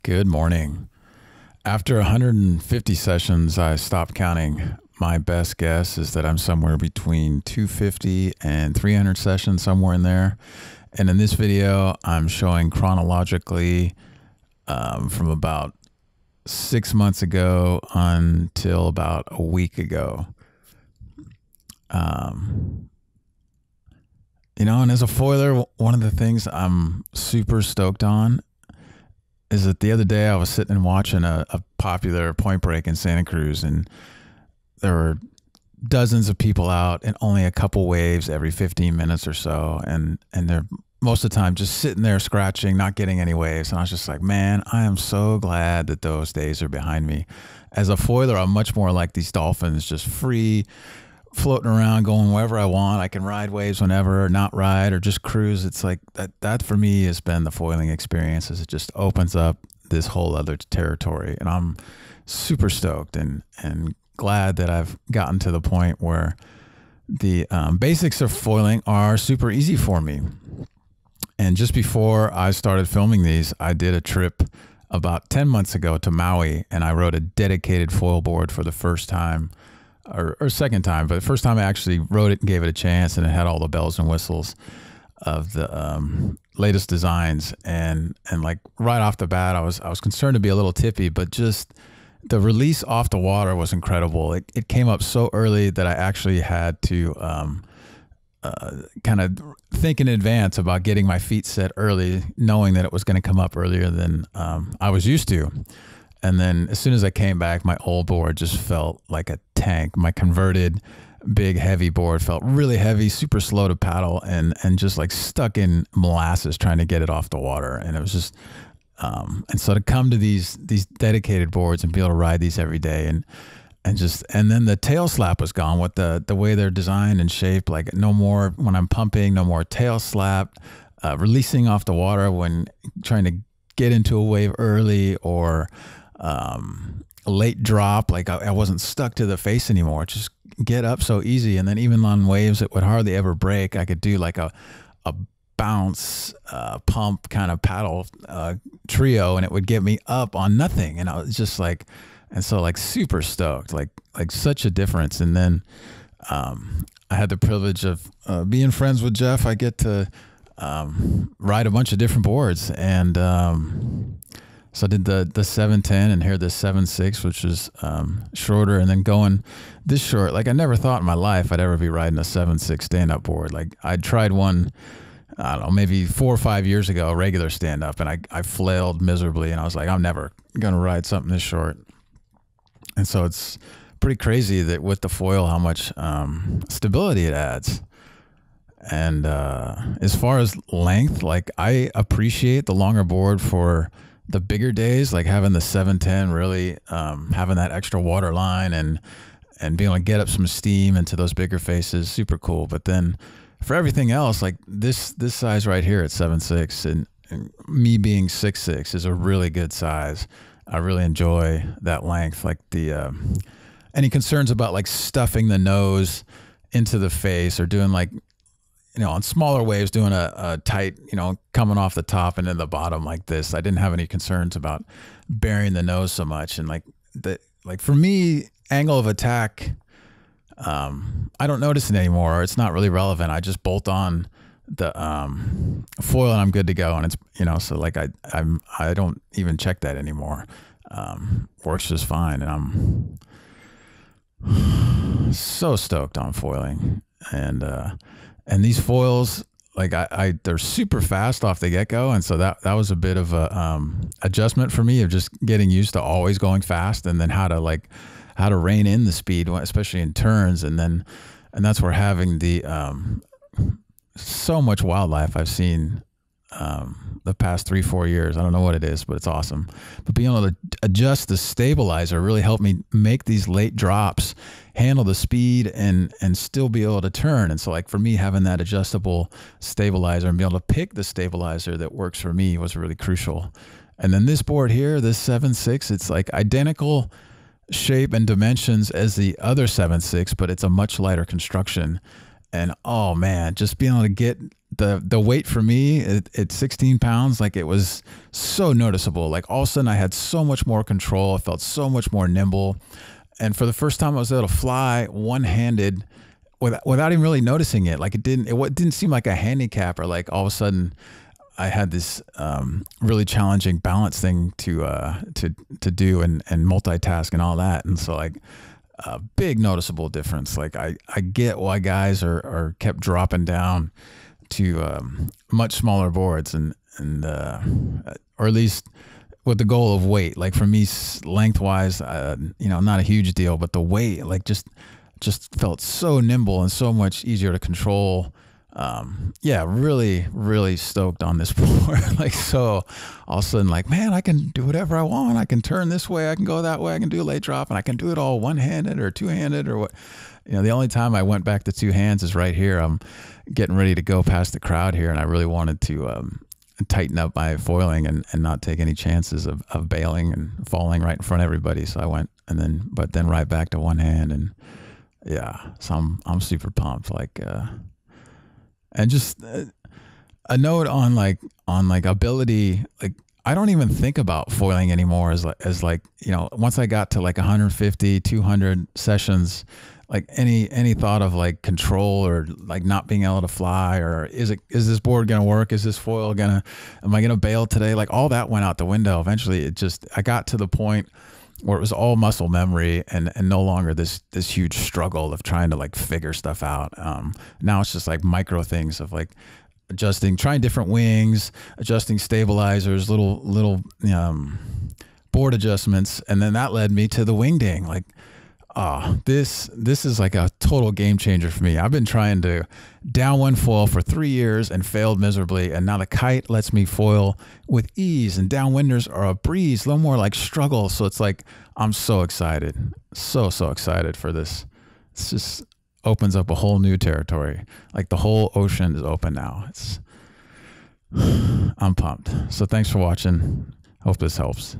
Good morning. After 150 sessions, I stopped counting. My best guess is that I'm somewhere between 250 and 300 sessions, somewhere in there. And in this video, I'm showing chronologically from about 6 months ago until about a week ago. And as a foiler, one of the things I'm super stoked on is that the other day I was sitting and watching a popular point break in Santa Cruz, and there were dozens of people out and only a couple waves every 15 minutes or so. And they're most of the time just sitting there scratching, not getting any waves. And I was just like, man, I am so glad that those days are behind me. As a foiler, I'm much more like these dolphins, just free, floating around, going wherever I want. I can ride waves whenever, or not ride, or just cruise. It's like that for me has been the foiling experience, as it just opens up this whole other territory. And I'm super stoked and glad that I've gotten to the point where the basics of foiling are super easy for me. And just before I started filming these, I did a trip about 10 months ago to Maui, and I rode a dedicated foil board for the first time, or second time, but the first time I actually wrote it and gave it a chance, and it had all the bells and whistles of the latest designs. And like right off the bat, I was concerned to be a little tippy, but just the release off the water was incredible. It came up so early that I actually had to kind of think in advance about getting my feet set early, knowing that it was going to come up earlier than I was used to. And then as soon as I came back, my old board just felt like a tank. My converted big heavy board felt really heavy, super slow to paddle, and just like stuck in molasses trying to get it off the water. And it was just and so to come to these dedicated boards and be able to ride these every day, and then the tail slap was gone with the way they're designed and shaped. Like no more when I'm pumping, no more tail slap, releasing off the water when trying to get into a wave early, or late drop. Like I wasn't stuck to the face anymore. Just get up so easy. And then even on waves that would hardly ever break, I could do like a bounce pump kind of paddle trio, and it would get me up on nothing. And I was just like, and so like super stoked, like such a difference. And then I had the privilege of being friends with Jeff. I get to ride a bunch of different boards, and so I did the 710 and here the 7.6, which is shorter, and then going this short. Like I never thought in my life I'd ever be riding a 7.6 stand-up board. Like I tried one, I don't know, maybe 4 or 5 years ago, a regular stand-up, and I flailed miserably, and I was like, I'm never gonna ride something this short. And so it's pretty crazy that with the foil, how much stability it adds. And as far as length, like I appreciate the longer board for the bigger days, like having the 710, really having that extra water line and being able to get up some steam into those bigger faces, super cool. But then for everything else, like this size right here at 7.6, and me being 6'6" is a really good size. I really enjoy that length. Like the any concerns about like stuffing the nose into the face, or doing like, on smaller waves, doing a tight, coming off the top and in the bottom like this, I didn't have any concerns about burying the nose so much. And like for me, angle of attack, I don't notice it anymore. It's not really relevant. I just bolt on the foil and I'm good to go. And it's, so like I don't even check that anymore. Works just fine. And I'm so stoked on foiling. And these foils, like they're super fast off the get-go, and so that was a bit of a adjustment for me, of just getting used to always going fast, and then how to rein in the speed, especially in turns, and that's where having the so much wildlife I've seen the past 3-4 years. I don't know what it is, but it's awesome. But being able to adjust the stabilizer really helped me make these late drops, handle the speed, and still be able to turn. And so like for me, having that adjustable stabilizer and being able to pick the stabilizer that works for me was really crucial. And then this board here, this 7.6, it's like identical shape and dimensions as the other 7.6, but it's a much lighter construction. And oh man, just being able to get the weight for me at 16 pounds, like it was so noticeable. Like all of a sudden I had so much more control. I felt so much more nimble. And for the first time I was able to fly one-handed without even really noticing it. Like it didn't seem like a handicap, or like all of a sudden I had this really challenging balance thing to do and multitask and all that. And so like a big noticeable difference. Like I get why guys are kept dropping down to much smaller boards and or at least with the goal of weight. Like for me, lengthwise, you know, not a huge deal, but the weight, like just felt so nimble and so much easier to control. Yeah, really stoked on this board. Like, so all of a sudden, like, man, I can do whatever I want. I can turn this way, I can go that way, I can do a late drop, and I can do it all one-handed or two-handed or what. You know, the only time I went back to two hands is right here. I'm getting ready to go past the crowd here, and I really wanted to tighten up my foiling and not take any chances of bailing and falling right in front of everybody. So I went but then right back to one hand, and yeah, so I'm super pumped. Like, and just a note on like ability. Like I don't even think about foiling anymore as like, you know, once I got to like 150, 200 sessions, like any thought of like control or like not being able to fly, or is this board gonna work? Is this foil am I gonna bail today? Like all that went out the window. Eventually I got to the point where it was all muscle memory and no longer this huge struggle of trying to like figure stuff out. Now it's just like micro things of like trying different wings, adjusting stabilizers, little board adjustments. And then that led me to the wingding. Like, this is like a total game changer for me. I've been trying to downwind foil for 3 years and failed miserably. And now the kite lets me foil with ease, and downwinders are a breeze, a little more like struggle. So it's like, I'm so excited. So excited for this. It's just opens up a whole new territory. Like the whole ocean is open now. I'm pumped. So thanks for watching. Hope this helps.